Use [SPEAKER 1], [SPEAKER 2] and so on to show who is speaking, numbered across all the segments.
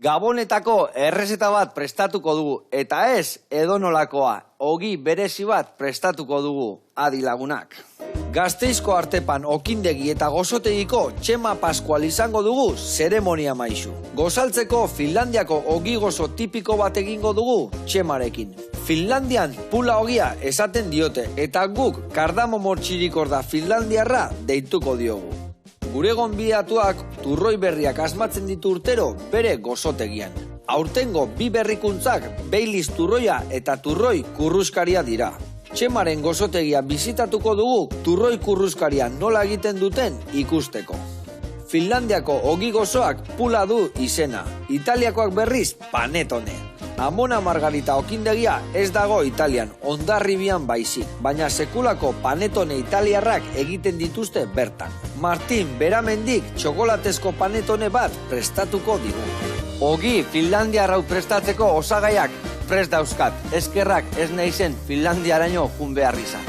[SPEAKER 1] Gabonetako errezeta bat prestatuko dugu, eta ez edonolakoa, ogi berezi bat prestatuko dugu, adi lagunak. Gasteizko Artepan okindegi eta gozotegiko Txema Paskual izango dugu zeremonia maisu. Gozaltzeko Finlandiako ogi gozo tipiko bat egingo dugu Txemarekin. Finlandian pula ogia esaten diote, eta guk kardamomo txirikorda finlandiarra deituko diogu. Gure gonbidatuak turroi berriak asmatzen ditu urtero bere gozotegian. Aurtengo bi berrikuntzak Baileys turroia eta turroi kurruskaria dira. Txemaren gozotegia bizitatuko dugu turroi kurruskaria nola egiten duten ikusteko. Finlandiako ogi gozoak pula du izena, Italiakoak berriz panetone. Amona Margarita okindegia ez dago Italian, Hondarribian baizik, baina sekulako panetone italiarrak egiten dituzte bertan. Martin Beramendik txokolatezko panetone bat prestatuko digu. Ogi Finlandiarrau prestatzeko osagaiak prest dauzkat, eskerrak ez naizen Finlandiaraino jun behar izan.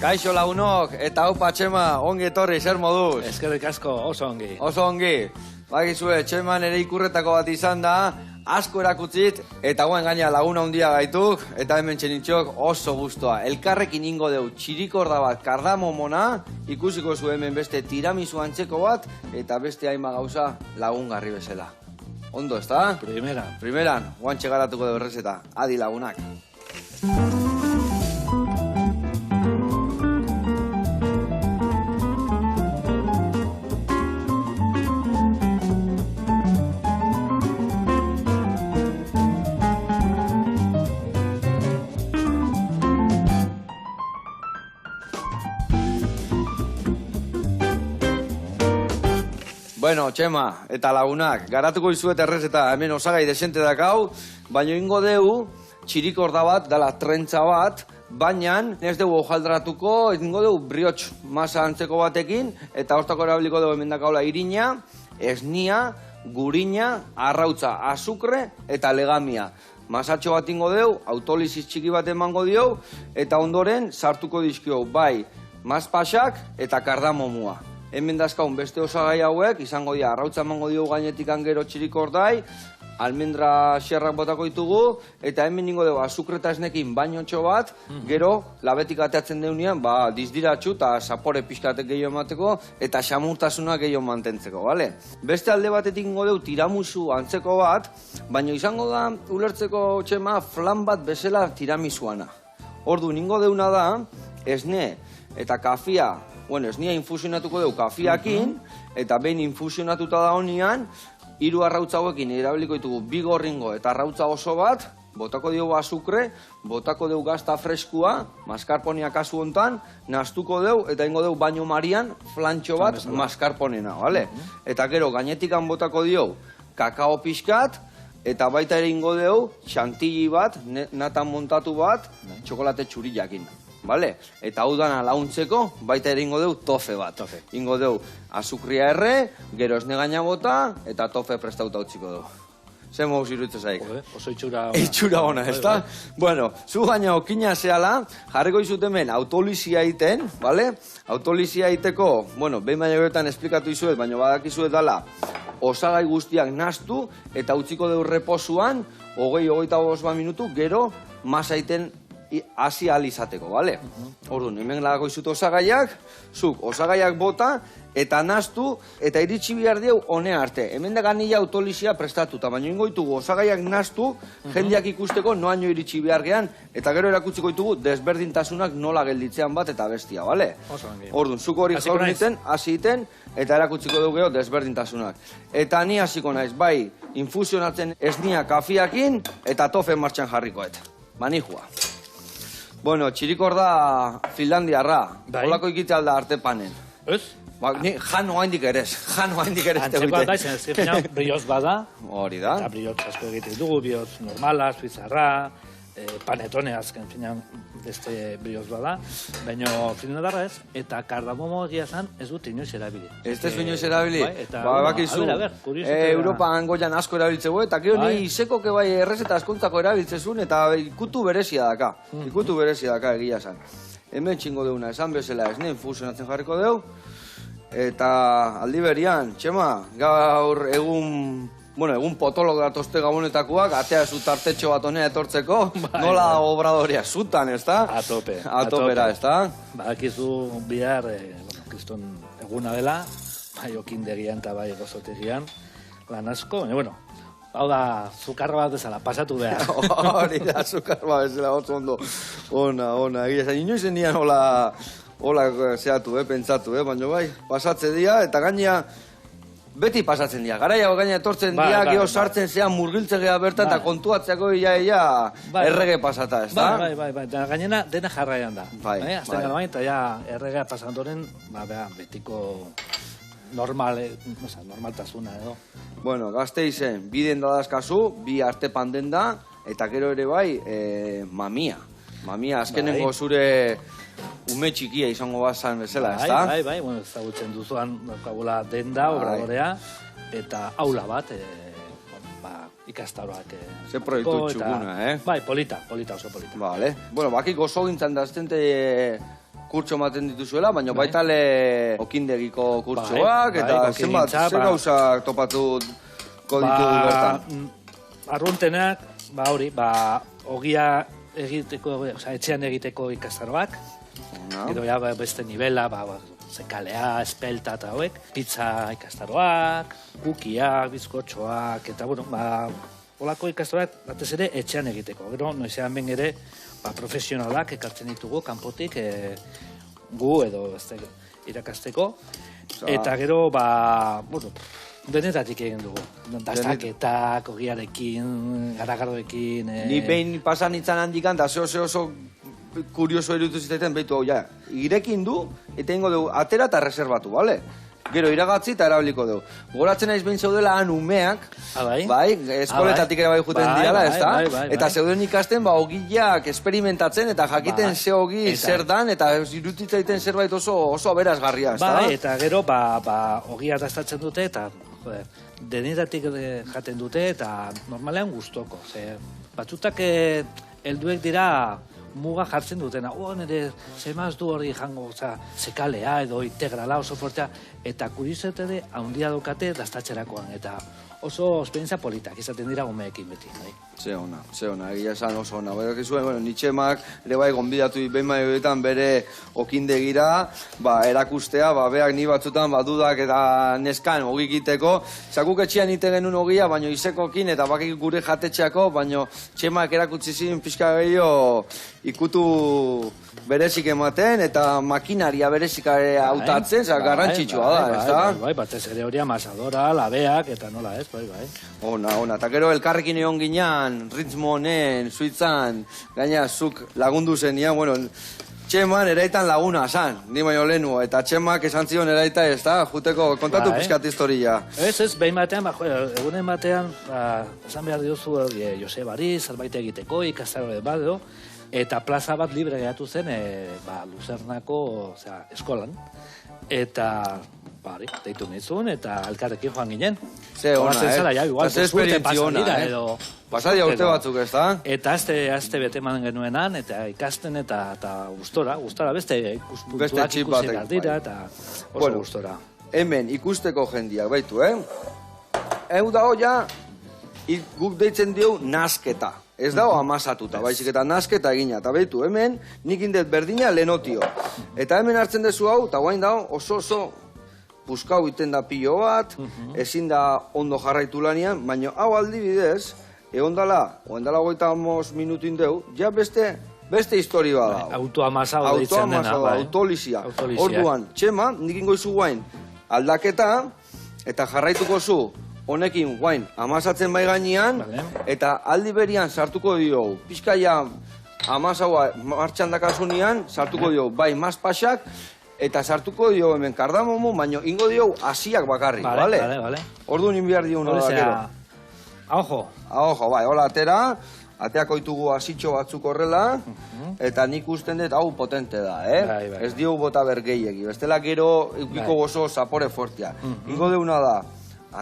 [SPEAKER 1] Kaixo lagunok, eta haupa Txema, ongi etorri, zer moduz?
[SPEAKER 2] Eskerrik asko, oso ongi.
[SPEAKER 1] Oso ongi. Bagizue, Txeman ere ikurretako bat izan da, asko erakutzit, eta guen gaina laguna handia gaituk, eta hemen txenitxok oso guztua. Elkarrekin ingo deu txirikorda bat kardamomona, ikusiko zu hemen beste tiramisu antzeko bat, eta beste hainba gauza lagungarri bezala. Ondo, ezta? Primeran, guantxe garatuko deu errezeta. Adi lagunak. Bueno, Txema, eta lagunak, garatuko izuet errezeta hemen osagai desente dakau, baina ingo deu txirikorda bat, dala trentza bat, baina ez dugu hojaldratuko, ingo deu briots masa antzeko batekin, eta hostako erabiliko dugu hemen dakaula irina, esnia, gurina, arrautza, azukre eta legamia. Masatxo bat ingo deu, autolisis txiki bat emango diou, eta ondoren sartuko dizkio bai maspasak eta kardamomua. Hemen dazkaun beste osagai hauek, izango dira, arrautza emango diogu gainetik gero txirikordai, almendra xerrak botako ditugu, eta hemen ningo dugu azukreta esnekin bainotxo bat, gero labetik ateatzen deunean, dizdiratxu eta zapore pixkatek gehiago emateko, eta xamurtasuna gehiago mantentzeko, bale? Beste alde batetik ingo dugu tiramisu antzeko bat, baina izango da, ulertzeko Txema, flan bat bezala tiramisuana. Ordu, ningo deuna da, esne eta kafia, esnia infusionatuko dugu kafiakin, eta behin infusionatuta da honean, 3 arrautza hauekin erabiliko ditugu 2 gorringo eta arrautza oso bat, botako dugu azukre, botako dugu gazta freskua, maskarponia kasu hontan, nastuko dugu eta ingo dugu baino marian flantxo bat maskarponena, bale? Eta gero gainetikan botako dugu kakao pixkat, eta baita ere ingo dugu xantilli bat, natan montatu bat, txokolate txurillakin. Bale? Eta hau dana launtzeko, baita ere ingo deu tofe bat. Ingo deu azukria erre, gero esne gaina bota, eta tofe prestauta utziko dugu. Zer mogu zirutze zaik?
[SPEAKER 2] Oso itxura ona.
[SPEAKER 1] Itxura ona, ez da? Bueno, zu gaina okina zehala, jarriko izut hemen autolizia egiten, bale? Autolizia egiteko, behin baina geroetan esplikatu izuet, baina badakizuet dala, osagai guztiak nastu, eta utziko deu reposuan, 20-25 minutu, gero masa egiten hasi ahal izateko, bale? Orduan, hemen lagako izut osagaiak, zuk osagaiak bota, eta nastu, eta iritsi behar dieu honea arte. Hemen da ganila autolizia prestatuta, baina ingo ditugu osagaiak nastu, jendeak ikusteko noaino iritsi behar gean, eta gero erakutsiko ditugu desberdintasunak nola gelditzean bat eta bestia, bale? Orduan, zuk hori jaurnitzen, hasi iten, eta erakutsiko dugu desberdintasunak. Eta ni hasiko naiz, bai, infusionatzen esnia kafiakin, eta tofen martxan jarrikoet. Manijua. Bueno, txirikorda Finlandiarra, holako ikitzea alda Artepanen.
[SPEAKER 2] Ez?
[SPEAKER 1] Ni jano haindik erez,
[SPEAKER 2] Antzeko da, izan brioz bada.
[SPEAKER 1] Hori da.
[SPEAKER 2] Eta brioz asko egiten dugu, brioz normala, suizarra, panetone azken finean beste brioz bada, baina filinadarra ez, eta kardamomo egia zan ez dut inoiz erabili.
[SPEAKER 1] Ez tezu inoiz erabili?
[SPEAKER 2] Bakizu,
[SPEAKER 1] Europan goian asko erabiltzegu, eta gero ni izekoke bai errezeta askuntzako erabiltzezun, eta ikutu berezia daka. Ikutu berezia daka egia zan. Hemen txingo deuna, esan bezala ez nien fusionatzen jarriko deu, eta aldi berian, Txema, gaur egun potolok datozte gabonetakoak, atea zu tartetxo bat honea etortzeko, nola obradoria zutan, ez da?
[SPEAKER 2] A tope.
[SPEAKER 1] Atopera, ez da?
[SPEAKER 2] Badakizu bihar, kriston eguna dela, bai okindegian eta bai gozotegian, lan asko, baina, bueno, hau da, zukarra bat bezala, pasatu behar.
[SPEAKER 1] Hori da, zukarra bat bezala, oso ondo, ona, egia zan, inoiz enian hola zehatu, pentsatu, baina bai, pasatze dia, eta gainea, beti pasatzen dira, garaia gaina etortzen dira, gero sartzen zean murgiltze geha bertan, eta kontuatzeako ia errege pasata, ez da?
[SPEAKER 2] Bai, eta gainena dena jarraian da. Azten gara bain, eta ja erregea pasantoren, betiko normaltasuna edo.
[SPEAKER 1] Bueno, Gasteizen, biden dadazkazu, bi arte panden da, eta gero ere bai, mamia. Mamia, azkenengo zure ume txikia izango bazan bezala, ez da?
[SPEAKER 2] Bai, ezagutzen duzuan daukagula denda, obradorea, eta aula bat, ikastaroak.
[SPEAKER 1] Ze proiektu txukuna,
[SPEAKER 2] Bai, polita, oso polita.
[SPEAKER 1] Vale. Bueno, bakik oso gintzen da aztente kurtso maten dituzuela, baina baitale okindegiko kurtsoak, eta zenbat, zer gauzak topatuko ditugu bertan?
[SPEAKER 2] Arruntenak, ogia egiteko, etxean egiteko ikastaroak, gero ja beste nivela, zekalea, espelta eta hauek, pizza ikastaroak, kukiak, bizkotxoak, eta olako ikastaroak batez ere etxean egiteko. Gero, noizean ben ere, profesionalak ekartzen ditugu, kanpotik, gu edo irakasteko, eta gero, denetatik egin dugu. Dastaketak, ogiarekin, garagardoekin...
[SPEAKER 1] Ni behin pasan itzan handikan, da oso kurioso erutu ziteten, behitu hau, irekin du, eta ingo dugu, atera eta reservatu, bale? Gero iragatzita eta erabiliko dugu. Goratzen naiz behin zeudela han umeak, bai, eskoletatik ere bai juten dirala, ez da? Eta zeuden ikasten, ogiak esperimentatzen, eta jakiten ze ogi zer dan, eta irutitzaiten zerbait oso aberazgarria, ez da?
[SPEAKER 2] Bai, eta gero, ogia dastatzen dute, eta denetatik jaten dute, eta normalean gustoko. Batzutak helduek dira muga jartzen dutena. Nire zemaz du hori jango, zekalea edo integrala oso fortea, eta kuriosetate handia dokate dastatzerakoan, eta oso esperientzia politak izaten dira umeekin beti.
[SPEAKER 1] Ze ona, egia esan oso ona. Nitxemak ere bai gonbidatu behin maioetan bere okindegira, erakustea, beak ni batzutan dudak eta neskan ogikiteko. Zakuk etxean ite genuen ogia, baina izekokin eta bakik gure jatetxeako, baina Txemak erakutsi zin pixka gehiago ikutu berezik ematen, eta makinaria berezik hautatzen, garrantzitsua da, ez da?
[SPEAKER 2] Bai, batez ere hori amasadora, labeak, eta nola ez, bai.
[SPEAKER 1] Ona, eta gero elkarrekin egon ginean, ritmo honen, suitzan, gaina zuk lagundu zenian, Txeman eraitan laguna zan, ni baino lehenu, eta Txemak esan zion eraita ez da, juteko kontatu pizkat historia.
[SPEAKER 2] Ez, behin batean, egunen batean, esan behar diozu Josebari, zerbait egiteko, ikastaro bat edo, eta plaza bat libre geratu zen, Luzernako eskolan, eta deitu nizun, eta alkarrekin joan ginen.
[SPEAKER 1] Ze ona, Ze esperientzi ona, Pasadia urte batzuk, ez da?
[SPEAKER 2] Eta azte bete eman genuenan, eta ikasten eta gustora, beste ikuspuntuak ikusi behar dira, eta oso gustora.
[SPEAKER 1] Hemen ikusteko jendiak, baitu, Hau da hoia, guk deitzen dio nasketa. Ez dago amasatuta, baizik eta nasketa egina. Eta baitu, hemen nik indet berdina lenotio. Eta hemen hartzen dezu hau, eta guain dago oso puskau iten da pilo bat, ezin da ondo jarraitu lanian, baina hau aldibidez, eondala 50 minutu indeu, ja beste histori bat dago.
[SPEAKER 2] Autoamasau deitzen dena.
[SPEAKER 1] Autolizia. Orduan, Txema, nik ingoizu guain aldaketa, eta jarraituko zu, honekin guain amasatzen bai gainean, eta aldi berian sartuko dio, pizkaia amasaua martxan dakasunean, sartuko dio, bai mazpasak, eta sartuko dio hemen kardamomo, baino ingo dio hasiak bakarrik, bale? Orduan inbiar dio nola gero.
[SPEAKER 2] Aojo.
[SPEAKER 1] Bai, hola atera, ateako ditugu hasitxo batzuk horrela, eta nik usten dut hau potente da,
[SPEAKER 2] Bai.
[SPEAKER 1] Ez diogu bota bergeiegi, bestela gero eukiko gozo zapore fuertea. Ingo deuna da,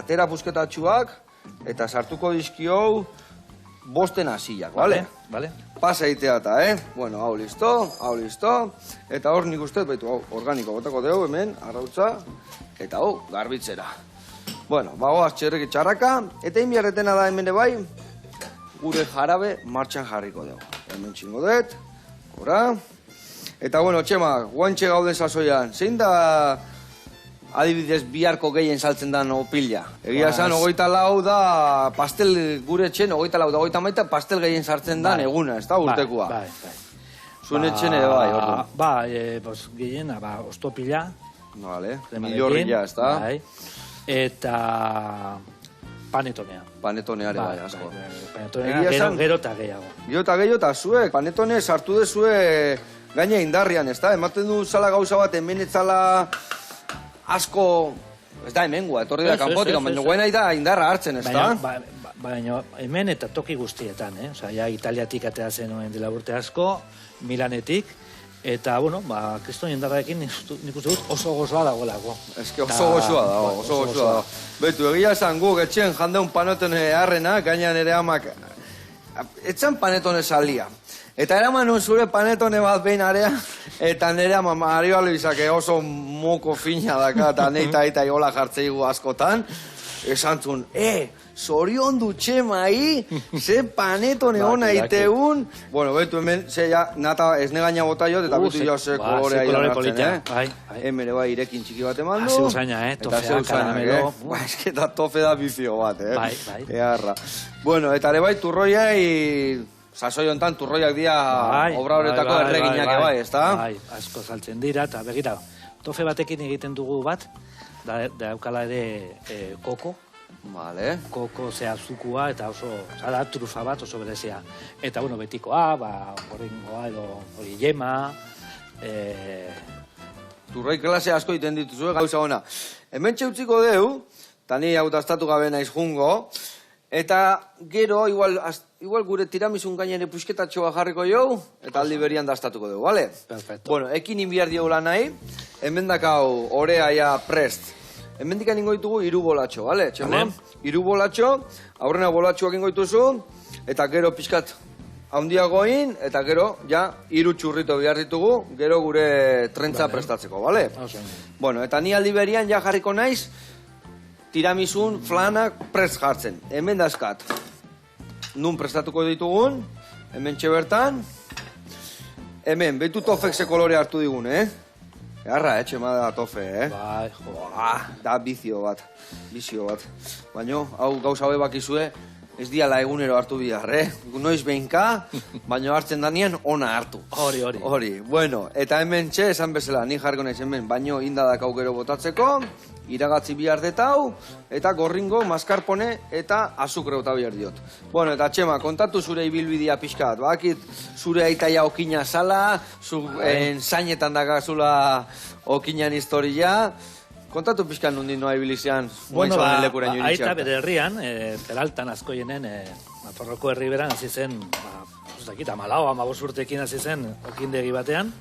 [SPEAKER 1] atera pusketatxuak, eta sartuko dizkiou bosten hasiak, bale?
[SPEAKER 2] Vale.
[SPEAKER 1] Pasa egitea eta, Bueno, hau listo, eta hor nik uste, baitu, hau, organiko botako dugu hemen, arrautza, eta hau, garbitzera. Bueno, bagoaz txerreki txarraka, eta inbiarretena da hemen bai, gure jarabe martxan jarriko dugu. Hemen txingo dut, gora. Eta, bueno, Txema, guantxe gauden sasoian, zein da adibidez biharko gehien saltzen dan opila? Egia esan, 24 da, pastel gure etxen, 24 da, 30 pastel gehien sartzen dan eguna, ez da, urtekoa.
[SPEAKER 2] Bai.
[SPEAKER 1] Zuen etxen ere bai, ordu.
[SPEAKER 2] Gehiena, ostopila.
[SPEAKER 1] Vale, milorria, ez da?
[SPEAKER 2] Bai. Eta panetonea.
[SPEAKER 1] Panetoneare bai, asko.
[SPEAKER 2] Panetonea, gero eta gehiago.
[SPEAKER 1] Gero eta gehiago eta zuek, panetone sartu dezue gaina indarrian, ez da? Ematen du zala gauza bat, hemen etzala asko, ez da hemengua, etorri da kanpotik, baina guena da indarra hartzen, ez da?
[SPEAKER 2] Baina hemen eta toki guztietan, Osea, Italiatik atea zenuen dela urte asko, Milanetik, eta, bueno, kriston indarraekin nik uste dut oso gozoa dagoelako.
[SPEAKER 1] Eske oso gozoa dago. Betu, egia esan guk etxen jandeun panetone harrena, gaina nire amak, etxan panetone salia. Eta eraman nun zure panetone bat behin area, eta nire ama Mario Luisake oso moko fina daka, eta neita eta iola jartzeigu askotan, esan zuen, zorion du Txemai, ze panetone hona iteun. Bueno, betu hemen, ze ja, nata ez negaina bota jot, eta betu jo ze kolorea idan hartzen, Hemen bai irekin txiki bat eman du.
[SPEAKER 2] Zeu zaina, tofea, karamelo.
[SPEAKER 1] Ez que eta tofe da bizio bat,
[SPEAKER 2] Bai.
[SPEAKER 1] Earra. Bueno, eta ere bai turroiai, sasoi hontan turroiak dia obra horretako erreginak bai, ez da?
[SPEAKER 2] Bai, asko saltzen dira, eta begira, tofe batekin egiten dugu bat, daukala ere koko.
[SPEAKER 1] Vale.
[SPEAKER 2] Koko zehazukua eta oso, da trufa bat oso berezia. Eta, bueno, betikoa, gorringoa edo hori jema.
[SPEAKER 1] Turroi klase asko iten dituzue gauza ona. Hemen txeutziko deu, eta ni hau daztatu gabe naiz jungo, eta gero, igual gure tiramisun gainere pusketatxoa jarriko jau, eta aldi berian daztatuko dugu, bale?
[SPEAKER 2] Perfecto.
[SPEAKER 1] Bueno, ekin inbiar diola nahi, hemen dakau orea ja prest. Hemen dikan ingo ditugu 3 bolatxo, bale, Txema? 3 bolatxo, aurrena bolatxoak ingo dituzu, eta gero pixkat handiagoin, eta gero, ja, 3 txurrito behar ditugu, gero gure trentza prestatzeko, bale? Bueno, eta ni aldi berian ja jarriko naiz, tiramisun flanak prest jartzen. Hemen dazkat. Nun prestatuko ditugun, hemen txebertan, hemen, behitu tofek ze kolore hartu digun, Garra, Txema da tofe,
[SPEAKER 2] Bai, jo.
[SPEAKER 1] Da bizio bat. Baina, hau gauza hau bakizue, ez diala egunero hartu bihar, Noiz behinka, baina hartzen danean ona hartu. Hori. Bueno, eta hemen txe, esan bezala, ni jarko naiz hemen, baino indadakau gero botatzeko, iragatzi bihar detau, eta gorringo, maskarpone, eta azukre eta bihar diot. Bueno, eta Txema, kontatu zure ibilbidea pixkat, bakit zure aitaia okina zala, zainetan dakazula okinan historia, kontatu pixkan nondin noa ibilizean,
[SPEAKER 2] bueno, aita bere herrian, Peraltan askoienen, Nafarroko herri beran, hasi zen, ez dakit, 14 urtekin hasi zen okindegi batean,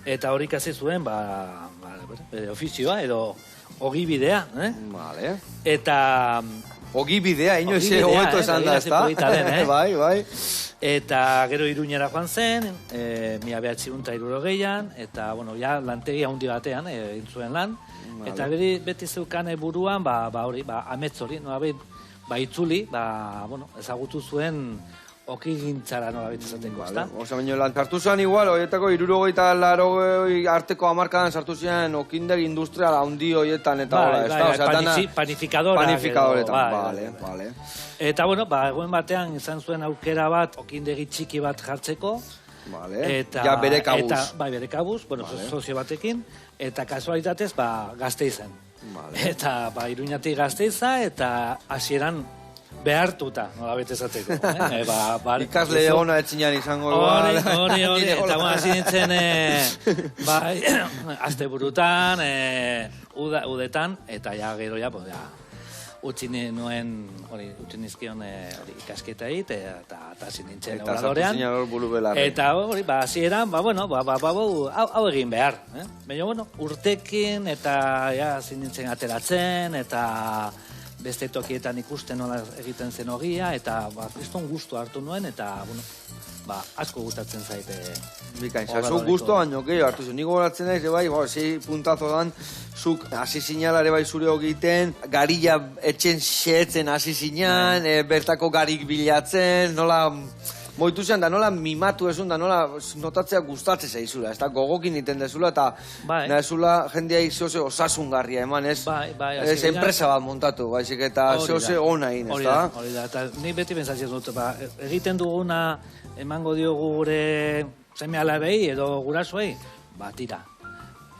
[SPEAKER 2] eta horik hasi zuen, bere ofizioa, edo ogibidea,
[SPEAKER 1] Vale.
[SPEAKER 2] Eta...
[SPEAKER 1] Ogibidea, inoiz hobeto esan da, ez da? Bai.
[SPEAKER 2] Eta gero Iruñera joan zen, 1960an, eta, bueno, ja, lantegi handi batean, egin zuen lan, eta beti zeukan buruan, hori, amets hori, itzuli, bueno, ezagutu zuen okigintzara nolabait esateko, ezta?
[SPEAKER 1] Osa, baina lan sartu zen igual, horietako 70 eta 80 arteko hamarkadan sartu zen okindegi industrial handi horietan eta hola, ezta? Panifikadoretan, bale.
[SPEAKER 2] Eta, bueno, egoen batean izan zuen aukera bat okindegi txiki bat jartzeko.
[SPEAKER 1] Vale, ja bere kabuz.
[SPEAKER 2] Bai, bere kabuz, bueno, sozio batekin, eta kasualitatez, Gasteizen. Eta, Iruñatik Gasteiza, eta hasieran behartuta, nolabait esateko.
[SPEAKER 1] Ikasle ona etxinan izango.
[SPEAKER 2] Hori, eta hasi nintzen, aste burutan, udetan, eta ja gero utzi nizkion ikasketa egit, eta hasi nintzen
[SPEAKER 1] Eta sartu
[SPEAKER 2] obladorean.
[SPEAKER 1] zinen hor buru belarri.
[SPEAKER 2] Eta hori, hasieran, hau egin behar. Baina, urtekin eta hasi nintzen ateratzen, eta beste tokietan ikusten nola egiten zen ogia, eta kriston gustu hartu nuen, eta, asko gustatzen zaite.
[SPEAKER 1] Bikain, zuk gusto, baino gehiago hartu zuen. Niko goratzen naiz, bai, zei puntazo dan, zuk hasi zinala ere bai zure egiten, garilla etxen xeetzen hasi zinan, bertako garik bilatzen, nola moitu zen, da nola mimatu esun, da nola notatzea gustatzen zaizula, ez da gogokin iten dezula, eta nahezula jendea izose osasungarria eman, ez enpresa bat montatu, baizik, eta zehose ona egin, ez da?
[SPEAKER 2] Hori da, eta nik beti pentsatzen dut, egiten duguna emango diogu gure seme alabei edo gurasoei, tira.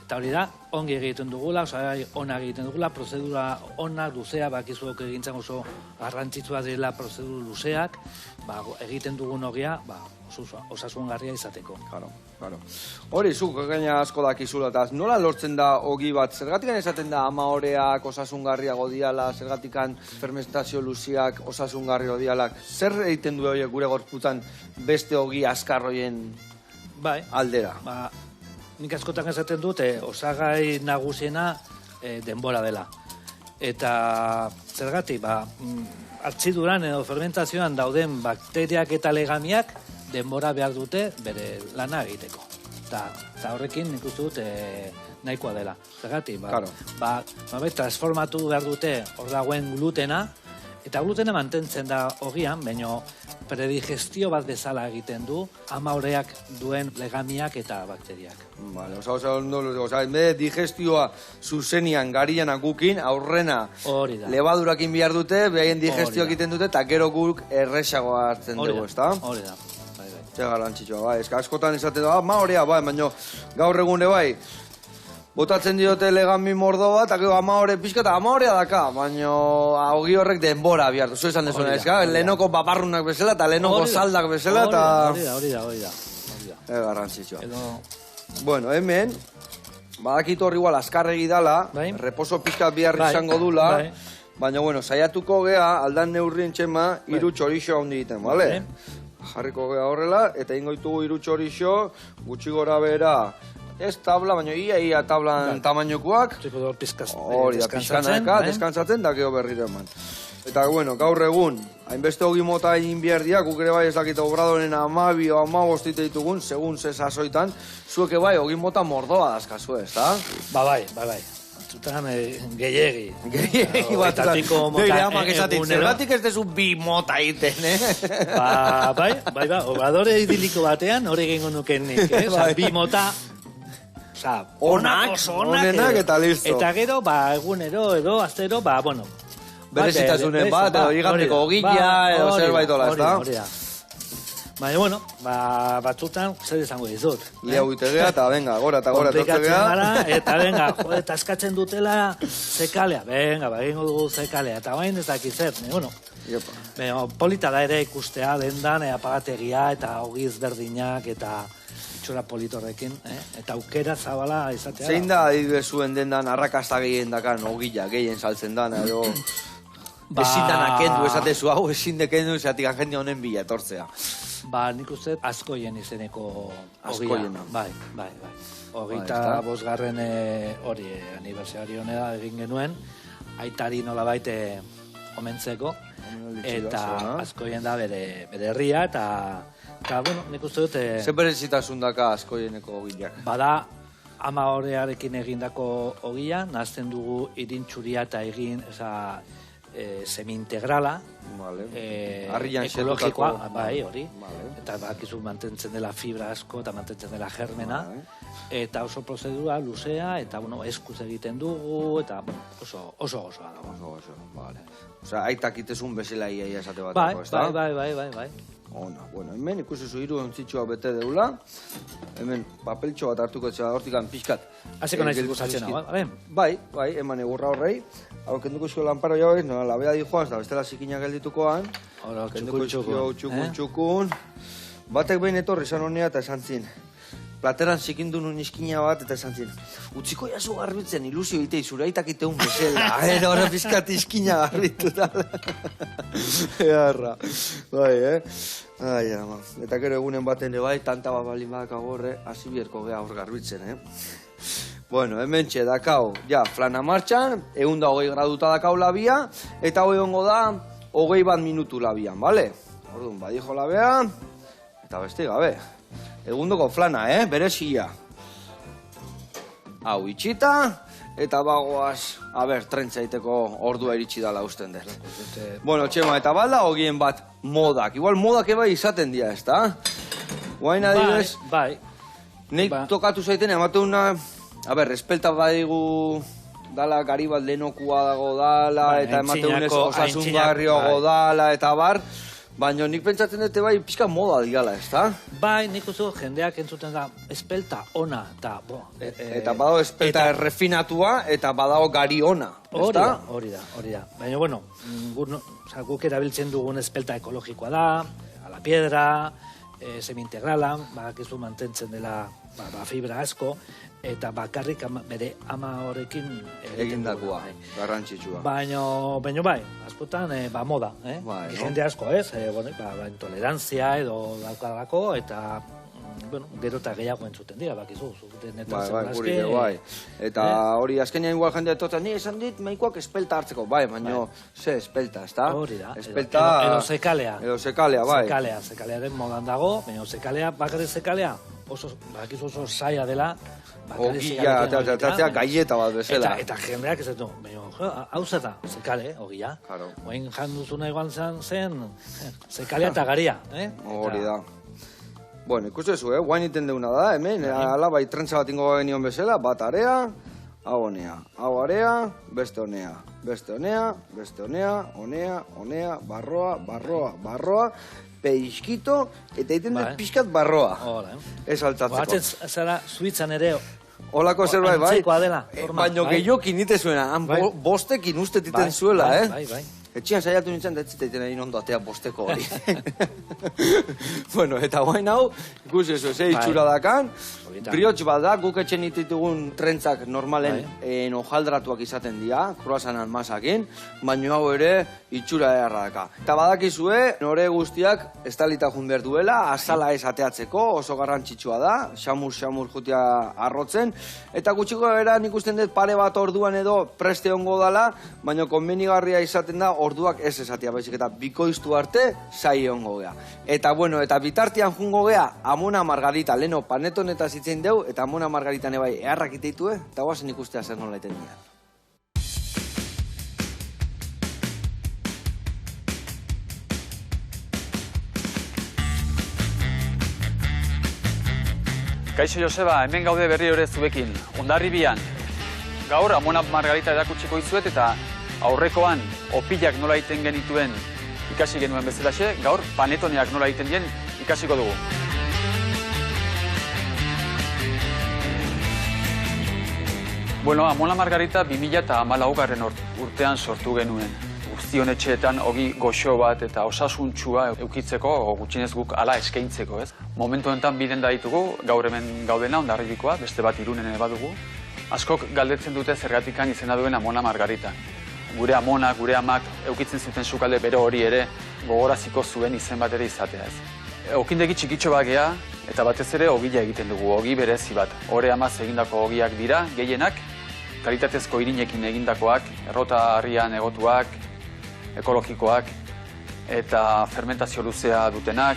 [SPEAKER 2] Eta hori da, ongi egiten dugula, onak egiten dugula, prozedura onak, luzea, bakizuok egintzen oso garrantzitsua dela prozedura luzeak, egiten dugun ogia, osasungarria izateko.
[SPEAKER 1] Claro. Hori, zuk gaina asko dakizula, eta nola lortzen da ogi bat? Zergatikan esaten da ama oreak osasungarriago diala, zergatikan fermentazio luziak osasungarriago dialak? Zer egiten du horiek gure gorputzan beste ogi askarroien aldera?
[SPEAKER 2] Nik askotan esaten dute, osagai nagusiena denbora dela. Eta zergatik, hartziduran edo fermentazioan dauden bakteriak eta legamiak denbora behar dute bere lana egiteko. Eta horrekin nik uste dut nahikoa dela. Zergatik, transformatu behar dute hor dagoen glutena, eta glutena mantentzen da ogian, baina predigestio bat bezala egiten du ama oreak duen legamiak eta bakteriak.
[SPEAKER 1] Vale, en vez de digestioa zuzenian garianak gukin, aurrena lebadurakin bihar dute, behaien digestioak egiten dute, eta gero guk erresagoa hartzen dugu, ez da?
[SPEAKER 2] Hori da.
[SPEAKER 1] Zer garrantzitsua, askotan esaten da, ama orea, baina gaur egune botatzen diote legami mordo bat, eta gero ama hore pixka eta ama horea daka, baina ogi horrek denbora bihartu. Zu esan dezuna, ez ga? Lehenoko babarrunak bezala eta lehenoko saldak bezala, eta...
[SPEAKER 2] Hori da.
[SPEAKER 1] Garrantzitsua. Bueno, hemen, badakit hor igual askarregi dala, reposo pixka bihar izango dula, baina, saiatuko gea, aldan neurrien txema, 3 txorixo handi egiten, bale? Jarriko gea horrela, eta ingoitugu 3 txorixo, gutxi gora bera, ez tabla, baina ia tablan tamainokoak. Hori da, pizkanaka, deskantzatzen, da geho berriro eman. Eta, gaur egun, hainbeste hogi mota egin behar diak, guk ere bai ez dakit obradoren 12 o 15 ditugun, segun ze sasoitan, zuek bai hogi mota mordoa dazkazu, ez da?
[SPEAKER 2] Bai. Batzutan gehiegi.
[SPEAKER 1] Gehiegi batzutan. Nire amak esatik, zergatik ez dezu 2 mota egiten,
[SPEAKER 2] Bai, obradore idiliko batean, hori egingo nuken nik, 2 mota...
[SPEAKER 1] Onak eta listo.
[SPEAKER 2] Eta gero, egunero edo, aztero,
[SPEAKER 1] berezitasunen bat, edo igandeko ogila, edo zerbait ola, ez da?
[SPEAKER 2] Hori da. Baina, batzutan, zer izango dizut.
[SPEAKER 1] Lia uitegea, eta venga, gora eta gora etortzegea.
[SPEAKER 2] Eta venga, eta askatzen dutela zekalea. Venga, egingo dugu zekalea. Eta bain ez dakit zer, polita da ere ikustea dendan, apagategia, eta ogi ezberdinak, eta... itxura politorrekin, eta aukera zabala izatea.
[SPEAKER 1] Zein da adibidez zuen dendan arrakasta gehien dakan ogila, gehien saltzen dan, edo... Ezin danak kendu, esatezu hau, ezin dekendu, esatik jende honen bila etortzea.
[SPEAKER 2] Nik uste askoien izeneko ogila.
[SPEAKER 1] Askoiena.
[SPEAKER 2] Bai. Hogeita bosgarren hori aniversario honela egin genuen, aitari nola baite omentzeko, eta askoien da bere herria, eta nik uste dut...
[SPEAKER 1] Zer berezitasun daka askoieneko ogilak?
[SPEAKER 2] Bada, ama horearekin egindako ogila, nazten dugu irintxuria eta egin, semi-integrala, ekologikoa, hori, eta bakizu mantentzen dela fibra asko eta mantentzen dela germena, eta oso prozedura luzea, eta eskuz egiten dugu, eta oso gozoa dago.
[SPEAKER 1] Osea, aitak itezun bezala ia esate bateko, ez da?
[SPEAKER 2] Bai.
[SPEAKER 1] Ona, hemen ikusizu 3 ontzitxoa bete deula, hemen papeltxo bat hartuko etxea hortikan pixkat.
[SPEAKER 2] Hasiko naiz ikusatzen,
[SPEAKER 1] bai, eman egurra horrei, hau kenduko izko lanparo jauek, labea di joan, eta bestela zikinak gelditukoan, kenduko izko txukun, batek behin etorri izan honea eta esan zin. plateran zikindu nun iskina bat, eta esan ziren, utziko jazu garbitzen, ilusio egitei, zuraitak iteun bezala, horre pizkat iskina garbitu tal. Earra, bai, Ai, ama. Eta gero egunen baten bai, tanta bat balin badaka gorre, hasi bierko gea hor garbitzen, Bueno, hemen txe, dakau, ja, flana martxan, 120 graduta dakau labia, eta hoi ongo da, 21 minutu labian, bale? Orduan, badijo labea, eta beste gabe. Egundoko flana, berezia. Hau itxita, eta bagoaz, trentzaiteko ordua iritsi dala usten dut. Bueno, Txema, eta balda hogien bat modak. Igual modak eba izaten dira, ez da? Guain adibes,
[SPEAKER 2] Bai.
[SPEAKER 1] nik tokatu zaiten, emate una, espelta badigu dala gari bat lehenokua dago dala, eta emate unez osasungarrioago dala, eta bar, baina nik pentsatzen dute bai pixka moda digala, ez da?
[SPEAKER 2] Bai, nik uste jendeak entzuten da espelta ona, eta...
[SPEAKER 1] Eta badago espelta errefinatua, eta badago gari ona, ez da?
[SPEAKER 2] Hori da. Baina, bueno, guk erabiltzen dugun espelta ekologikoa da, a la piedra, semi-integrala, badakizu mantentzen dela fibra asko, eta bakarrik bere ama horrekin
[SPEAKER 1] egindakoa, garrantzitsua.
[SPEAKER 2] Baina bai, askotan moda, jende asko ez, intolerantzia edo daukalako, eta gero eta gehiago entzuten dira, bakizu.
[SPEAKER 1] Bai. Eta hori azkenean igual jendea etotzen, ni esan dit, meikoak espelta hartzeko, baina ze espelta, ez da?
[SPEAKER 2] Hori da,
[SPEAKER 1] edo
[SPEAKER 2] zekalea.
[SPEAKER 1] Edo zekalea, bai.
[SPEAKER 2] Zekalearen modan dago, baina zekalea, bakarrik zekalea, bakizu oso zaila dela,
[SPEAKER 1] ogia, eta gaieta bat bezala.
[SPEAKER 2] Eta jendeak ez du, hau zeta, zekale, ogia. Oain janduzuna igual zen, zekalea eta garia.
[SPEAKER 1] Hori da. Bueno, ikustezu, guain iten deuna da, hemen, ala bai trentza bat ingo genion bezala, bat area, hau honea, hau area, beste honea, beste honea, beste honea, honea, barroa, peixkito, eta iten dut pixkat barroa. Ez altatzeko.
[SPEAKER 2] Batzen zara, Suitzan ere,
[SPEAKER 1] holako zerbait, bai?
[SPEAKER 2] Antzekoa dela.
[SPEAKER 1] Baina gehiokin ite zuena, bostekin uste titen zuela,
[SPEAKER 2] Bai.
[SPEAKER 1] Etxian saiatu nintzen, ez ziteiten egin ondo atea bosteko hori. Bueno, eta guain hau, ikusi ez itxura dakan, briotx bat da, guk etxen ditugun trentzak normalen hojaldratuak izaten dira, croissantan masakin, baina hau ere itxura eharra daka. Eta badakizue, nore guztiak estalita jun behar duela, azala ez ateatzeko, oso garrantzitsua da, xamur jutia arrotzen, eta gutxiko era nik usten dut pare bat orduan edo preste ongo dala, baina konbenigarria izaten da orduak ez esatia, baizik eta bikoiztu arte zai ongo gea. Eta bueno, eta bitartian jungo gea, Amona Margarita, leno paneton eta zitzen deu, eta Amona Margarita nebai eharrak iteitue, eta guazen ikustea zer nola iten dira.
[SPEAKER 3] Kaixo Joseba, hemen gaude berri hori zuekin, Hondarribian. Gaur Amona Margarita erakutsiko izuet eta aurrekoan opilak nola egiten genituen ikasi genuen bezalaxe, gaur panetoneak nola egiten dien ikasiko dugu. Bueno, Amona Margarita 2014 urtean sortu genuen. Guztion etxeetan ogi goxo bat eta osasuntsua eukitzeko, gutxinez guk ala eskaintzeko, ez? Momentu honetan biden da ditugu, gaur hemen gaudena, Hondarribikoa, beste bat Irunen ere badugu. Askok galdetzen dute zergatikan izena duen Amona Margarita. Gure amonak, gure amak eukitzen zuten sukalde bero hori ere gogoraziko zuen izen bat ere izatea ez. Okindegi txikitxo bat gea, eta batez ere ogila egiten dugu, ogi berezi bat. Hore amaz egindako ogiak dira, gehienak, kalitatezko irinekin egindakoak, errota harrian egotuak, ekologikoak, eta fermentazio luzea dutenak.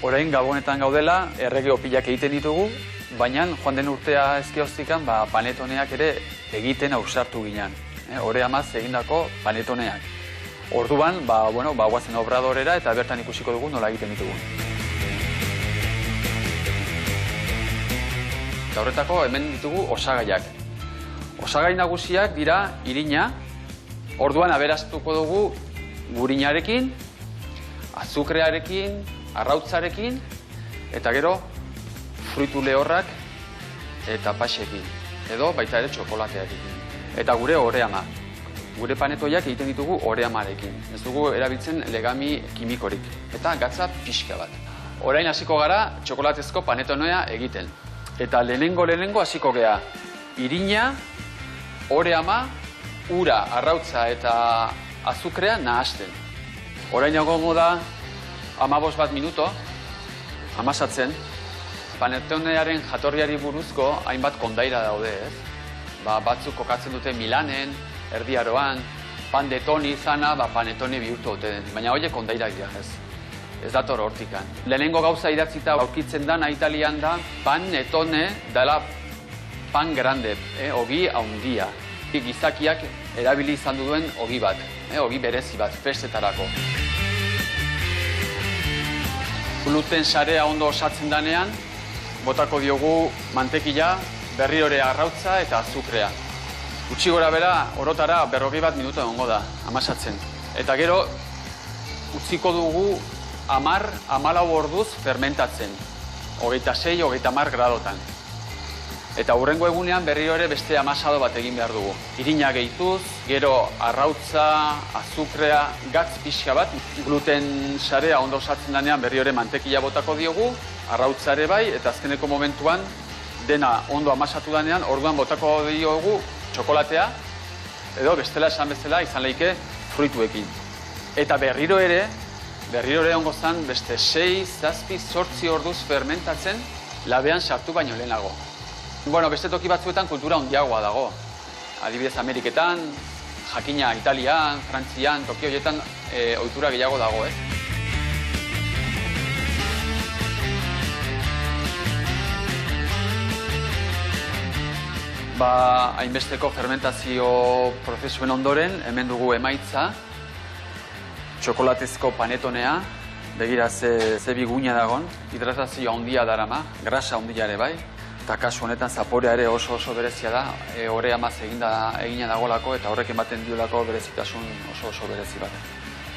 [SPEAKER 3] Orain gabonetan gaudela, errege opilak egiten ditugu, baina joan den urtea ezkioztikan, panetoneak ere egiten ausartu ginen. Hore amaz egindako panetoneak. Orduan, guazen obradorera eta bertan ikusiko dugu nola egiten ditugu. Eta horretako hemen ditugu osagaiak. Osagai nagusiak dira irina, orduan aberastuko dugu gurinarekin, azukrearekin, arrautzarekin, eta gero fruitu lehorrak eta paxekin, edo baita ere txokolatearekin. Eta gure oreama. Gure panetoiak egiten ditugu oreamarekin. Ez dugu erabiltzen legami kimikorik. Eta gatza pixka bat. Orain hasiko gara txokolatezko panetonoa egiten. Eta lehenengo hasiko gea. Irina, ore ama, ura, arrautza eta azukrea nahasten. Orain egongo da 15 minuto, amasatzen. Panetonearen jatorriari buruzko hainbat kondaira daude, ez? Batzuk kokatzen dute Milanen, Erdi Aroan, pandetoni izana, panetone bihurtu dute. Baina horiek kondaira dira, ez? Ez dator hortikan. Lehenengo gauza idatzita aurkitzen dana Italian da, panetone dela pan grande, ogi haundia. Gizakiak erabili izan duen ogi bat, ogi berezi bat, festetarako. Gluten sarea ondo osatzen danean, botako diogu mantekila, berriore arrautza eta azukrea. Gutxi gora bera, orotara 41 minutu egongo da, amasatzen. Eta gero, utziko dugu 10-14 orduz fermentatzen. 26-30 gradotan. Eta hurrengo egunean berriore beste amasado bat egin behar dugu. Irina gehituz, gero arrautza, azukrea, gatz pixka bat. Gluten sarea ondo osatzen danean berriore mantekila botako diogu, arrautzare bai, eta azkeneko momentuan dena ondo amasatu danean, orduan botako diogu txokolatea, edo bestela esan bezala izan leike fruituekin. Eta berriro ere ongo zen beste 6-7 orduz fermentatzen labean sartu baino lehenago. Bueno, beste toki batzuetan kultura handiagoa dago. Adibidez Ameriketan, jakina Italian, Frantzian, toki horietan ohitura gehiago dago, ez? Hainbesteko fermentazio prozesuen ondoren, hemen dugu emaitza, txokolatezko panetonea, begira ze biguina dagon, hidratazioa handia darama, grasa handia ere bai, eta kasu honetan zaporea ere oso berezia da, ore amaz egina dagolako eta horrek ematen diolako berezitasun oso berezi bat.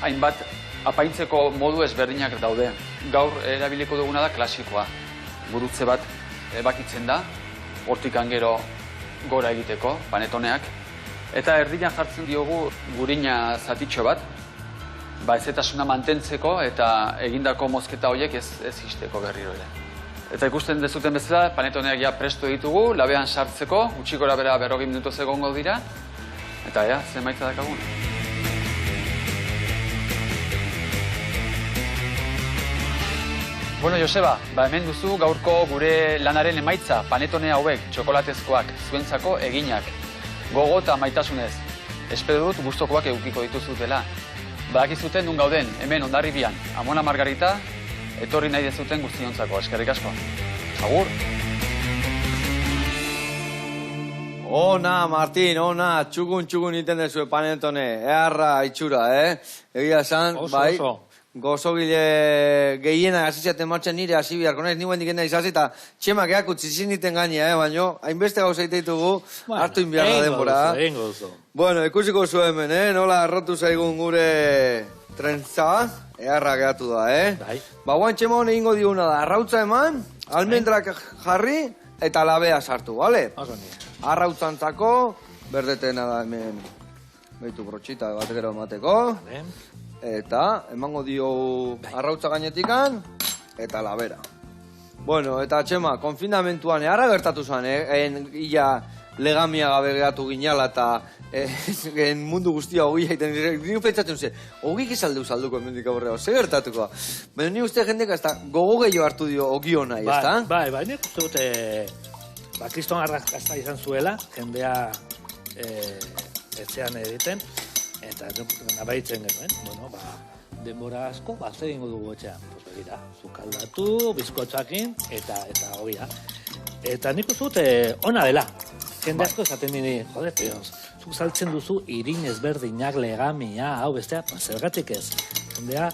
[SPEAKER 3] Hainbat apaintzeko modu ezberdinak daude. Gaur erabiliko duguna da klasikoa. Gurutze bat bakitzen da, hortikan gero gora egiteko, panetoneak. Eta erdian jartzen diogu gurina zatitxo bat, ezetasuna mantentzeko eta egindako mozketa horiek ez izteko berriro ere. Eta ikusten dezuten bezala, panetoneak ja presto ditugu, labean sartzeko, gutxi gora bera 40 minutuz egongo dira, eta zer emaitza dakagun. Bueno, Joseba, hemen duzu gaurko gure lanaren emaitza, panetone hauek, txokolatezkoak, zuentzako eginak, gogo eta maitasunez. Espero dut gustokoak edukiko dituzutela. Badakizuten nun gauden, hemen Hondarribian, Amona Margarita, etorri nahi dezuten guztiontzako. Eskerrik asko. Agur!
[SPEAKER 1] Ona, Martin, ona, txukun iten dezue panetone, eharra itxura, Egia esan, bai, gozogile gehiena hasizaten martxan nire hasi biharko naiz, nioen dikena izazi eta txemak eakutzi ziniten gainea, baino, hainbeste gauza iteitugu, hartu inbiarra denbora.
[SPEAKER 2] Egingo duzu.
[SPEAKER 1] Bueno, ikusiko zu hemen, nola arrotu zaigun gure trentza, eharra gehatu da,
[SPEAKER 2] Bai.
[SPEAKER 1] Guan txema hone ingo diguna da, arrautza eman, almendrak jarri eta labea sartu, bale? Arrautzantzako, berdetena da hemen, behitu brotxita bat gero emateko, eta emango dio arrautza gainetikan, eta labera. Bueno, eta txema, konfinamentuan, eharra gertatu zen, ia legamia gabe gehatu ginala eta mundu guztia ogia iten, nire pentsatzen ze, ogik salduko emendik aurrera, ze gertatuko. Baina ni uste jendeka ez da gogo gehiago hartu dio ogio nahi, ez da?
[SPEAKER 2] Bai, nik uste dute, kriston arrakasta izan zuela, jendea etxean egiten, eta nabaitzen genuen, bueno, denbora asko, zer egingo dugu etxean. Begira, zukaldatu, bizkotxakin, eta ogia. Eta nik uste dute ona dela. Jende asko esaten dini, jode, zuk saltzen duzu irin ezberdinak, legamia, hau bestea, zergatik ez. Jendea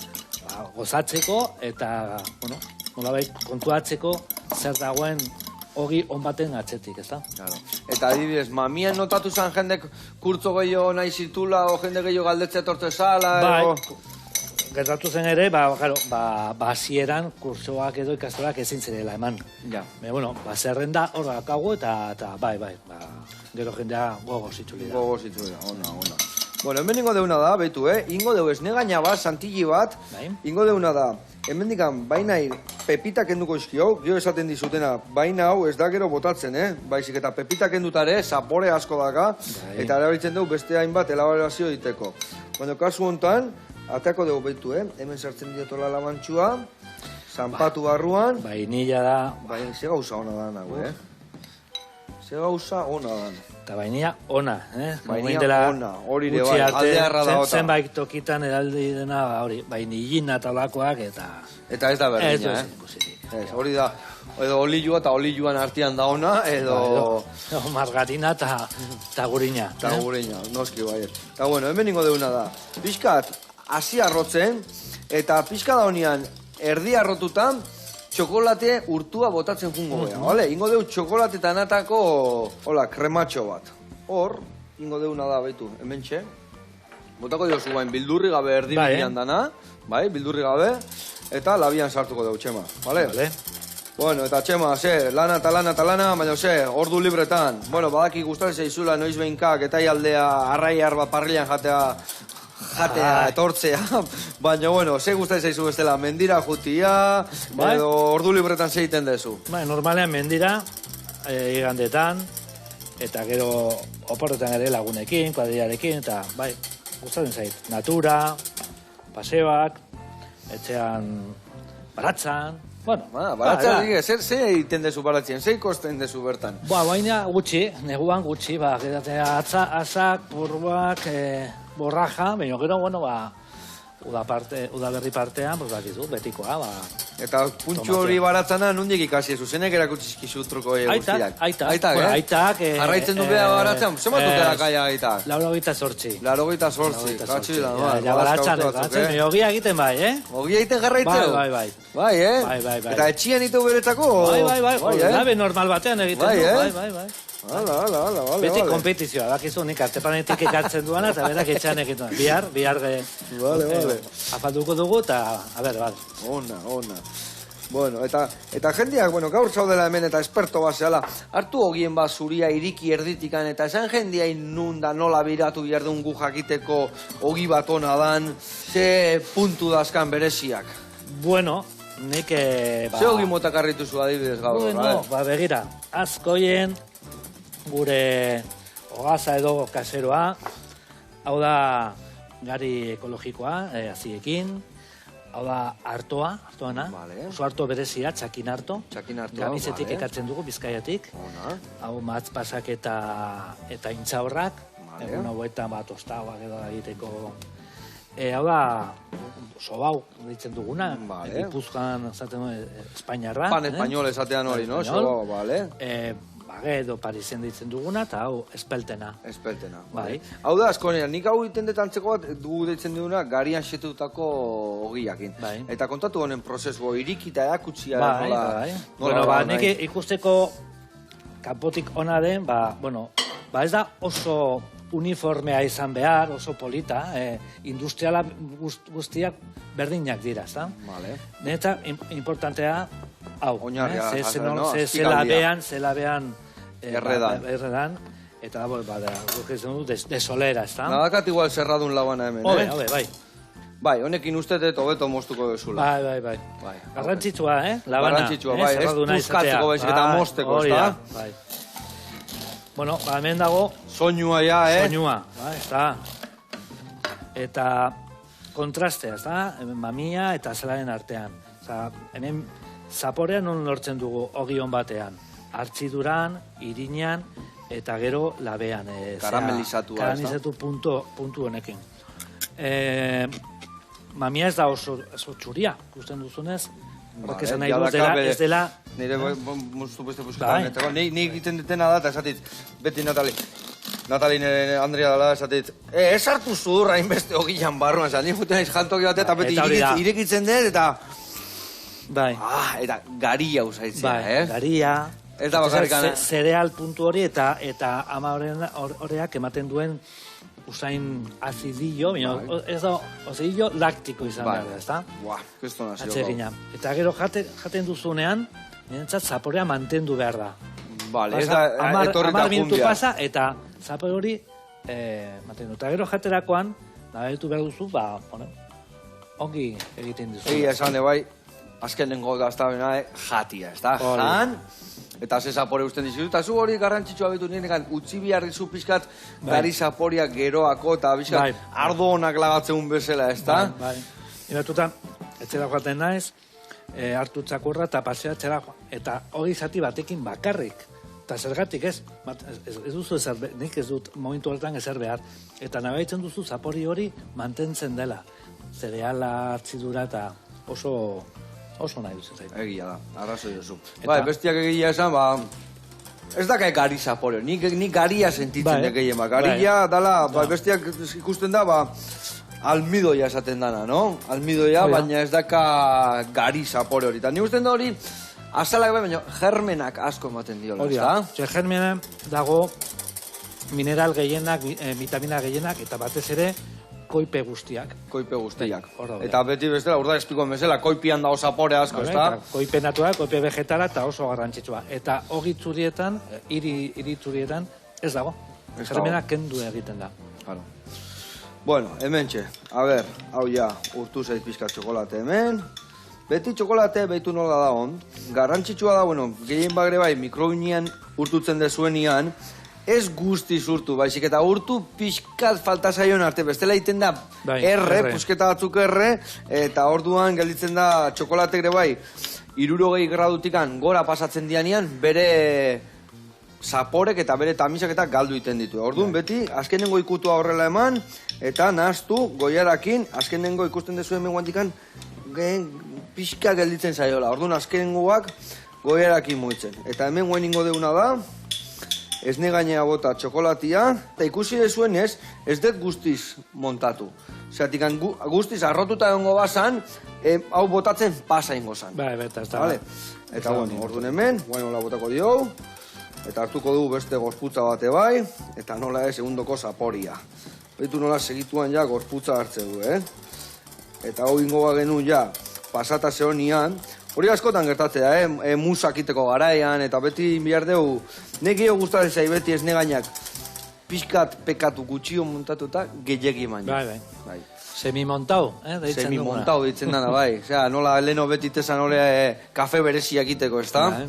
[SPEAKER 2] gozatzeko eta, bueno, nolabait kontuatzeko zer dagoen ogi on baten atzetik, ez da?
[SPEAKER 1] Claro. Eta adibidez, mamian notatu zen jendek kurtzo gehiago nahi zitula, o jende gehiago galdetzea torte zala,
[SPEAKER 2] gertatu zen ere, hasieran kurtsoak edo ikastolak ezin zirela eman.
[SPEAKER 1] Ja.
[SPEAKER 2] Bueno, zerrenda hor dakago eta bai, gero jendea gogoz itzuli da.
[SPEAKER 1] Gogoz itzuli da, ona. Bueno, hemen ingo deuna da, behitu, ingo deu esne gaina bat, santilli bat, ingo deuna da, hemen dikan, baina pepitak enduko izkio, gio esaten dizutena, baina hau ez da gero botatzen, baizik eta pepitak endutare, zapore asko daka, eta erabiltzen dugu beste hainbat elaborazio diteko. Bueno, kasu honetan, ateako dugu behitu, hemen sartzen diotola lamantxua, zanpatu barruan.
[SPEAKER 2] Vainilla da.
[SPEAKER 1] Ze gauza ona da nago, Ze gauza ona da.
[SPEAKER 2] Eta vainilla ona,
[SPEAKER 1] Vainilla ona, hori ere bai, aldearra da ota.
[SPEAKER 2] Zenbait tokitan eraldi dena, hori, vainillina talakoak eta...
[SPEAKER 1] Eta ez da berdina, hori da, edo olilua eta oliluan artean da ona, edo...
[SPEAKER 2] Margarina eta gurina.
[SPEAKER 1] Eta gurina, noski bai. Eta bueno, hemen ingo deuna da. Piskat, hasi arrotzen, eta pixka da honian, erdi arrotutan, txokolate urtua botatzen jungo bea, bale? Ingo deu txokolate eta natako, hola, krematxo bat. Hor, ingo deuna da, baitu, hemen txe. Botako diozu bain, bildurri gabe erdi bilian dana, bai, bildurri gabe, eta labian sartuko deu, Txema, bale? Bueno, eta Txema, lana eta lana eta lana, baina ordu libretan. Bueno, badaki gustatzen zaizula noiz behinkak, eta aldea arraiar bat parrilan jatea, etortzea, baina, bueno, gustatzen zaizu bestela, mendira jutia, edo ordu libretan egiten dezu.
[SPEAKER 2] Normalean mendira, igandetan, eta gero oporretan ere lagunekin, kuadrilarekin, eta bai, gustatzen zait, natura, paseoak, etxean baratzan, bueno.
[SPEAKER 1] Baratzan, ze egiten dezu baratzen, ze ikosten dezu bertan?
[SPEAKER 2] Baina gutxi, neguan gutxi, atzak, burbuak, borraja, baina gero, bueno, udaberri partean, bakizu, betikoa,
[SPEAKER 1] Eta puntxu hori baratzana nondik ikasi ezu, zenek erakutizkizu truko guztiak?
[SPEAKER 2] Aitak.
[SPEAKER 1] Jarraitzen du beha baratzen, zema dutela kaia aitak?
[SPEAKER 2] 88.
[SPEAKER 1] 88, katxi da,
[SPEAKER 2] ja baratzen, ogia egiten bai,
[SPEAKER 1] Ogia egiten jarraitzeu?
[SPEAKER 2] Bai.
[SPEAKER 1] Bai, Eta etxian ito beretzako?
[SPEAKER 2] Bai, labe normal batean egiten du, bai.
[SPEAKER 1] Hala.
[SPEAKER 2] Beti kompetizioa, bakizu nik artepanetik ekartzen duana, eta berak etxean egiten duan. Bihar afalduko dugu, eta, bale.
[SPEAKER 1] Ona. Bueno, eta jendeak, gaur zaudela hemen eta esperto baseala, hartu ogien bat zuria iriki erditikan, eta esan jendeai nun da nola biratu bihardun gu jakiteko ogi bat ona dan, ze puntu dazkan bereziak?
[SPEAKER 2] Bueno, nik...
[SPEAKER 1] Ze ogi motak arrituzu adibidez gaur?
[SPEAKER 2] Bueno, begira, azkoien gure hogaza edo kaseroa, hau da gari ekologikoa, aziekin, hau da hartoana, oso harto berezia, txakin harto, gamizetik ekartzen dugu, Bizkaiatik, hau matz pasak eta intzaurrak, egun hauetan bat ostauak edo egiteko, hau da sobau ditzen duguna, Gipuzkoan esaten Espainiarra.
[SPEAKER 1] Pan espainol esatean hori, no? Sobau, bale.
[SPEAKER 2] Edo Parisen ditzen duguna, eta hau, espeltena.
[SPEAKER 1] Espeltena, bai. Hau da, askonean, nik hau iten detantzeko bat dugu ditzen duguna garian xetutako ogiakin. Eta kontatu honen prozesu, irikita erakutsia.
[SPEAKER 2] Bai. Bueno, nik ikusteko kanpotik ona den, ez da oso uniformea izan behar, oso polita, industriala guztiak berdinak dira, ezta? Neta, importantea, hau, zelabean erredan, eta guk ez du desolera, ezta?
[SPEAKER 1] Nadakat igual zerradun labana hemen,
[SPEAKER 2] bai.
[SPEAKER 1] Bai, honekin uste dut hobeto moztuko dezula.
[SPEAKER 2] Bai. Garrantzitsua, labana.
[SPEAKER 1] Garrantzitsua, bai, ez puzkatzeko baizik eta mozteko, ezta?
[SPEAKER 2] Bai. Bueno, hemen dago...
[SPEAKER 1] Soinua ja,
[SPEAKER 2] Soinua, ezta? Eta kontrastea, ezta? Mamia eta zelaren artean. Hemen zaporean non lortzen dugu ogion batean. Artziduran, irinan, eta gero labean.
[SPEAKER 1] Karamelizatu, ezta?
[SPEAKER 2] Karamelizatu puntu honekin. Mamia ez da oso txuria, ikusten duzunez. Horrek esan nahi dut ez dela...
[SPEAKER 1] Nire moztu beste pusketan. Nik egiten ditena da, eta esatit, beti Natali nire Andrea dela, esatit, ez hartu zudurra inbeste ogian barruan, nik juten naiz jantoki bat, eta beti irekitzen dut, eta...
[SPEAKER 2] Bai.
[SPEAKER 1] Eta garia usaitzea,
[SPEAKER 2] Bai, garia...
[SPEAKER 1] Ez da bakarrikan...
[SPEAKER 2] Zereal puntu hori eta ama horreak ematen duen usain azidillo, ez da, azidillo laktiko izan behar da, ez da?
[SPEAKER 1] Buah, kesto nazio.
[SPEAKER 2] Atsegina. Eta gero jaten duzunean, nirentzat zaporea mantendu behar da.
[SPEAKER 1] Bale, ez da etorrita
[SPEAKER 2] jumbia. 10 minutu pasa, eta zapore hori mantendu. Eta gero jaterakoan, nabaritu behar duzu, ongi egiten dizu.
[SPEAKER 1] Egia esan, bai, azkenengo gaztabena, jatia, ez da? Jan, eta ze zapore usten dizu. Eta zu hori garrantzitsua betu nirekan, utzi biharri zu pixkat, gari zaporiak geroako, eta pixkat ardo honak lagatzen bezala, ez da?
[SPEAKER 2] Bai. Iratuta, etxera joaten naiz, hartu txakurra eta paseatzera, eta hori zati batekin bakarrik. Eta zergatik ez duzu ezer, nik ez dut momentu horretan ezer behar. Eta nabaitzen duzu zapori hori mantentzen dela. Zereala, hartzidura eta oso nahi duzen zaitu.
[SPEAKER 1] Egia da, arrazoi duzu. Bai, bestiak egia esan, ez da gari zapore, nik garia sentitzen gehien, garia dala, bestiak ikusten da, almidoia esaten dana, no? Almidoia, baina ez daka gari zapore hori. Eta ni usten da hori, azalak baina germenak asko ematen diola, ez da?
[SPEAKER 2] Hori, germena dago mineral gehienak, vitamina gehienak, eta batez ere, koipe guztiak.
[SPEAKER 1] Koipe guztiak. Eta beti bestela, urda espikoen bezala, koipian dago zapore asko, ez da?
[SPEAKER 2] Koipe natural, koipe vegetala, eta oso garrantzitsua. Eta hori txurietan, hiri txurietan, ez dago. Germena kendu egiten da.
[SPEAKER 1] Bueno, hemen txe, a ber, hau ja, urtu zait pizka txokolate hemen. Beti txokolate behitu nola da hon. Garrantzitsua da, bueno, gehien bagre bai, mikrobinean urtutzen dezuenian, ez guztiz urtu, baizik eta urtu pixkat falta zaion arte, bestela egiten da pusketa batzuk eta orduan gelditzen da txokolatek ere bai, 60 gradutikan gora pasatzen dianean, bere zaporek eta bere tamisak eta galdu iten ditu. Orduan beti, azkenengo ikutua horrela eman, eta nahaztu goiarakin, azkenengo ikusten dezu hemen guantikan, pixka gelditzen zaiola. Orduan azkenengoak goiarakin muitzen. Eta hemen guen ingo deuna da, esne gainea bota txokolatia, eta ikusi dezuen ez dut guztiz montatu. Zeratik, guztiz arrotuta egongo bazan, hau botatzen pasa ingo zan. Eta bueno, orduan hemen, guain hola botako dio, eta hartuko dugu beste gorputza bate bai, eta nola ez segundoko zaporia. Beitu nola segituan ja gorputza hartze du, Eta hau ingo genuen ja, pasata zehonian, hori askotan gertatzea, musak iteko garaian, eta beti bihar dugu, nekio gustatzen zai beti esne gainak, pixkat pekatu gutxio montatuta gehiagi baina.
[SPEAKER 2] Bai. Semimontau, deitzen duguna.
[SPEAKER 1] Semimontau deitzen dana, bai. Osea, nola leno beti tezan hori kafe bereziak iteko, ez da?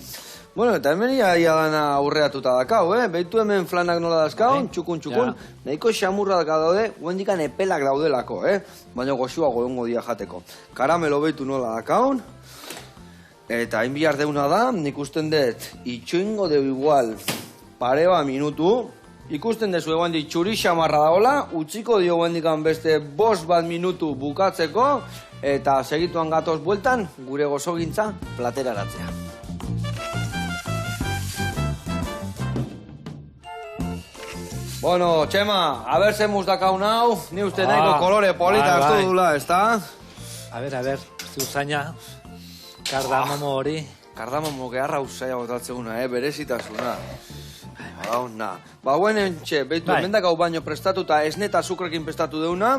[SPEAKER 1] Bueno, eta hemen ia dana aurreatuta dakau, behitu hemen flanak nola dazkau, txukun, nahiko xamurra daka daude, guendikan epelak daudelako, baina goxua goengo dia jateko. Karamelo behitu nola dakaun, eta hain bihar deuna da, nik usten dut, itxoingo deu igual, pareba minutu, ikusten dezu egon di txuri xamarra daola, utziko dio guendikan beste 5 minutu bukatzeko, eta segituan gatoz bueltan, gure gozogintza plateraratzea. Bueno, Txema, a ber ze musdakaun hau, ni uste nahiko kolore polita hartu dula, ez da?
[SPEAKER 2] A ber, zuzaina, kardamomo hori.
[SPEAKER 1] Kardamomo geharra usaia botatzeguna, berezitasuna. Guenen, txe, behitu, mendakau baino prestatuta, esne eta azukrekin prestatu deuna,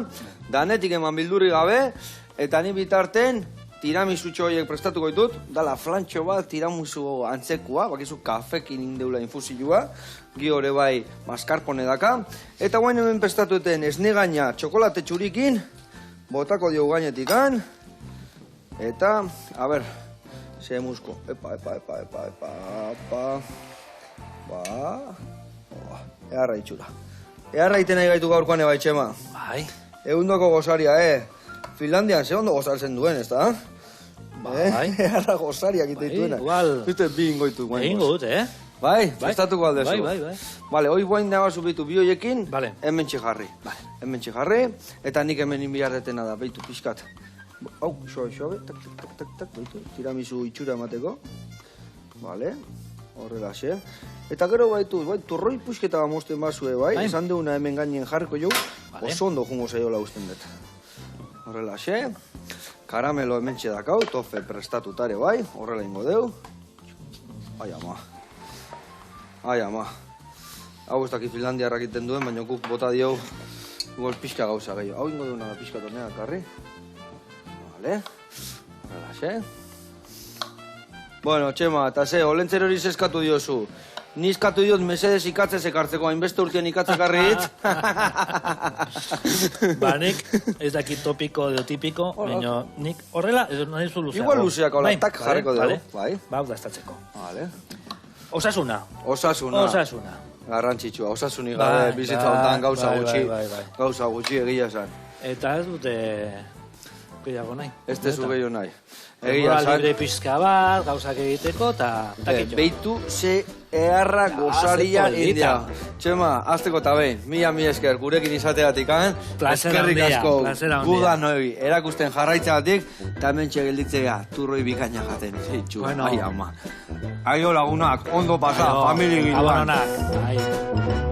[SPEAKER 1] danetik eman bildurri gabe, eta ni bitarten, tiramisutxo horiek prestatuko ditut, dala flantxo bat, tiramisu antzekua, bakizu kafekin indeula infusilua, gi hori bai mascarpone daka, eta guen hemen prestatuten esne gaina txokolate txurikin, botako diogu gainetikan, eta, a ber, ze musko, epa, eharra itxura. Eharra iten nahi gaitu gaurkoan ebai, Txema.
[SPEAKER 2] Bai.
[SPEAKER 1] Egundoko gozaria, Finlandian ze ondo gozartzen duen, ez da?
[SPEAKER 2] Bai.
[SPEAKER 1] Eharra gozariak ite dituena.
[SPEAKER 2] Igual.
[SPEAKER 1] Zuzte bi ingoitu guen.
[SPEAKER 2] Ingo dut,
[SPEAKER 1] Bai, prestatuko aldezu.
[SPEAKER 2] Bai.
[SPEAKER 1] Bale, hoi guain nagoa zubitu bi hoiekin, hemen txijarri. Hemen txijarri, eta nik hemen inbiardetena da, behitu pixkat. Hau, xobe, tak, behitu, tiramisu itxura emateko. Bale, horrela xe. Eta gero baitu, turroi puxketa bamosten bazue, bai, esan deuna hemen gainen jarriko jau, oso ondo jungo zaiola usten dut. Horrela xe, karamelo hemen txedakau, tofe prestatutare bai, horrela ingo deu. Ai ama. Hau ez daki Finlandiarrak iten duen, baina guk bota dio igual pixka gauza gehiago. Hau ingo deuna da pixka tornea, karri. Vale, horrela xe. Bueno, Txema, eta ze, olentzero hori zeskatu diozu. Ni eskatu diot mesedes ikatzez ekartzeko, hainbeste urtean ikatzekarrit.
[SPEAKER 2] Ba, nik ez dakit topiko edo tipiko, baina nik horrela, ez nahi zu luzeago.
[SPEAKER 1] Igual luzeako, tak jarriko dugu, bai.
[SPEAKER 2] Ba, hau da estatzeko.
[SPEAKER 1] Vale.
[SPEAKER 2] Osasuna.
[SPEAKER 1] Osasuna. Garrantzitsua, osasunik gabe bizitza hontan gauza gutxi. Gauza gutxi egia esan.
[SPEAKER 2] Eta ez dute gehiago nahi.
[SPEAKER 1] Ez tezu gehiago nahi.
[SPEAKER 2] Egia esan. Libre pizka bat, gauzak egiteko, eta takitxo.
[SPEAKER 1] Beitu ze eharra gozaria india. Txema, azteko eta behin, mila esker gurekin izateatik, eskerrik asko gudan hori erakusten jarraitzeatik, eta hemen txegelditzea turroi bikaina jaten. Ai, ama. Aio lagunak, ondo pasa, familia giluan.
[SPEAKER 2] Abononak, ai.